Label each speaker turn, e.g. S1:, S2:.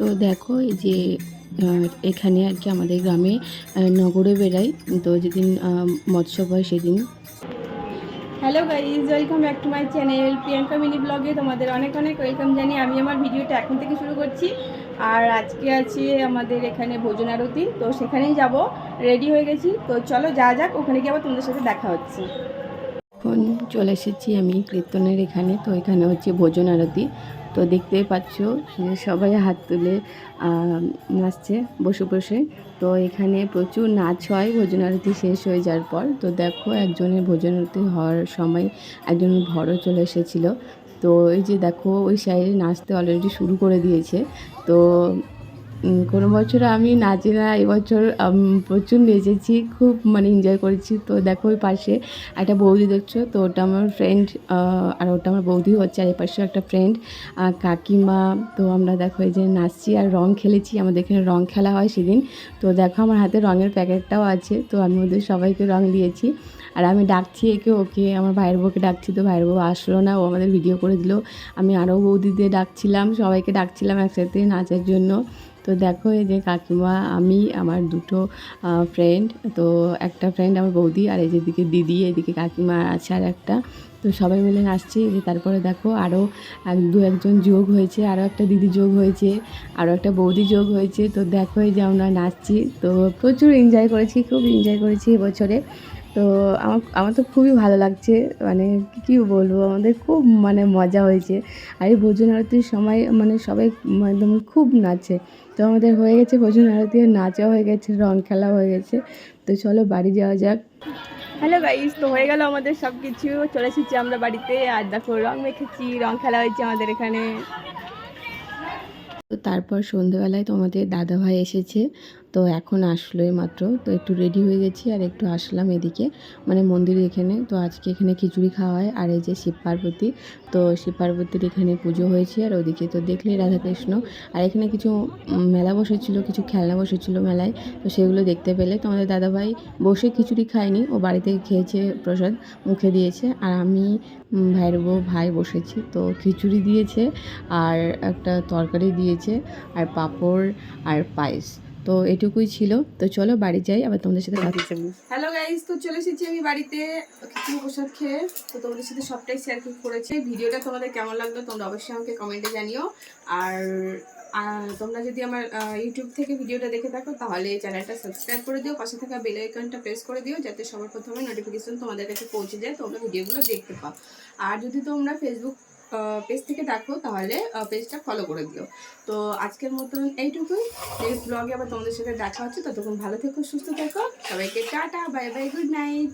S1: তো দেখো এই যে এখানে আর কি আমাদের গ্রামে নগরে বেড়াই, তো যেদিন মৎসব হয় সেদিন।
S2: Hello guys, welcome back to my channel Priyanka mini ব্লগে তোমাদের অনেক অনেক ওয়েলকাম জানিয়ে আমি আমার ভিডিওটা এখন থেকে শুরু করছি। আর আজকে আছে আমাদের এখানে ভোজন আরতি, তো সেখানেই যাব। রেডি হয়ে গেছি, তো চলো যা যাক, ওখানে গিয়ে আবার তোমাদের সাথে দেখা হচ্ছে।
S1: এখন চলে এসেছি আমি কীর্তনের এখানে, তো এখানে হচ্ছে ভোজন আরতি। তো দেখতেই পাচ্ছ যে সবাই হাত তুলে নাচছে বসে বসে। তো এখানে প্রচুর নাচ হয় ভোজন আরতি শেষ হয়ে যাওয়ার পর। তো দেখো একজনের ভোজন আরতি হওয়ার সময় একজন বড় চলে এসেছিলো। তো এই যে দেখো ওই সাইডে নাচতে অলরেডি শুরু করে দিয়েছে। তো কোনো বছর আমি নাচি না, এবছর প্রচুর নেচেছি, খুব মানে এনজয় করেছি। তো দেখো ওই পাশে একটা বৌদি দেখছো, তো ওটা আমার ফ্রেন্ড, আর ওটা আমার বৌদি হচ্ছে, আর এই পাশেও একটা ফ্রেন্ড কাকিমা। তো আমরা দেখো এই যে নাচছি আর রং খেলেছি, আমাদের এখানে রং খেলা হয় সেদিন। তো দেখো আমার হাতে রঙের প্যাকেটটাও আছে, তো আমি ওদের সবাইকে রং দিয়েছি। আর আমি ডাকছি একে ওকে, আমার ভাইয়ের বউকে ডাকছি, তো ভাইয়ের বউ আসলো না, ও আমাদের ভিডিও করে দিল। আমি আরও বৌদিদের ডাকছিলাম, সবাইকে ডাকছিলাম একসাথে নাচার জন্য। তো দেখো এই যে কাকিমা, আমি, আমার দুটো ফ্রেন্ড, তো একটা ফ্রেন্ড আমার বৌদি, আর এই যেদিকে দিদি, এদিকে কাকিমা আছে আর একটা। তো সবাই মিলে নাচছি। যে তারপরে দেখো আরও একজন যোগ হয়েছে, আরও একটা দিদি যোগ হয়েছে, আরও একটা বৌদি যোগ হয়েছে। তো দেখো এই যে আমরা নাচছি, তো প্রচুর এনজয় করেছি, খুব এনজয় করেছি এবছরে। তো আমার তো খুবই ভালো লাগছে, মানে কী বলবো, আমাদের খুব মানে মজা হয়েছে। আর এই ভোজন আরতির সময় মানে সবাই একদম খুব নাচে। তো আমাদের হয়ে গেছে ভোজন আরতি, নাচা হয়ে গেছে, রং খেলা হয়ে গেছে। তো চলো বাড়ি যাওয়া যাক।
S2: হ্যালো গাইজ, তো হয়ে গেল আমাদের সব কিছু, চলে এসেছি আমরা বাড়িতে। আর দেখো রং মেখেছি, রং খেলা হয়েছে আমাদের এখানে।
S1: তো তারপর সন্ধেবেলায় তোমাদের দাদাভাই এসেছে, তো এখন আসলো মাত্র। তো একটু রেডি হয়ে গেছি আর একটু আসলাম এদিকে, মানে মন্দিরের এখানে। তো আজকে এখানে খিচুড়ি খাওয়া হয়, আর এই যে শিব পার্বতী, তো শিব পার্বতীর এখানে পুজো হয়েছে। আর ওদিকে তো দেখলে রাধাকৃষ্ণ। আর এখানে কিছু মেলা বসেছিল, কিছু খেলনা বসেছিল মেলায়, তো সেগুলো দেখতে পেলে। তো আমাদের দাদাভাই বসে খিচুড়ি খায়নি, ও বাড়িতে খেয়েছে, প্রসাদ মুখে দিয়েছে। আর আমি, ভাইয়ের বউ, ভাই বসেছি। তো খিচুড়ি দিয়েছে, আর একটা তরকারি দিয়েছে, আর পাঁপড়, আর পায়েস। তো এটুকুই ছিল। তো চলো বাড়ি যাই, আবার তোমাদের সাথে কথা বলবো।
S2: হ্যালো গাইজ, তো চলে এসেছি আমি বাড়িতে খিচুড়ি প্রসাদ খেয়ে। তো তোমাদের সাথে সবটাই শেয়ার করেছি। ভিডিওটা তোমাদের কেমন লাগলো তোমরা অবশ্যই আমাকে কমেন্টে জানিও। আর তোমরা যদি আমার ইউটিউব থেকে ভিডিওটা দেখে থাকো তাহলে চ্যানেলটা সাবস্ক্রাইব করে দিও, পাশে থাকা বেল আইকনটা প্রেস করে দিও, যাতে সবার প্রথমে নোটিফিকেশন তোমাদের কাছে পৌঁছে যায়, তোমরা ভিডিওগুলো দেখতে পাও। আর যদি তোমরা ফেসবুক পেজ থেকে দেখো তাহলে পেজটা ফলো করে দিও। তো আজকের মতন এইটুকুই। নেক্সট ব্লগে আবার তোমাদের সাথে দেখা হচ্ছে। ততক্ষণ ভালো থেকো, সুস্থ থেকো, সবাইকে tata, bye bye, good night.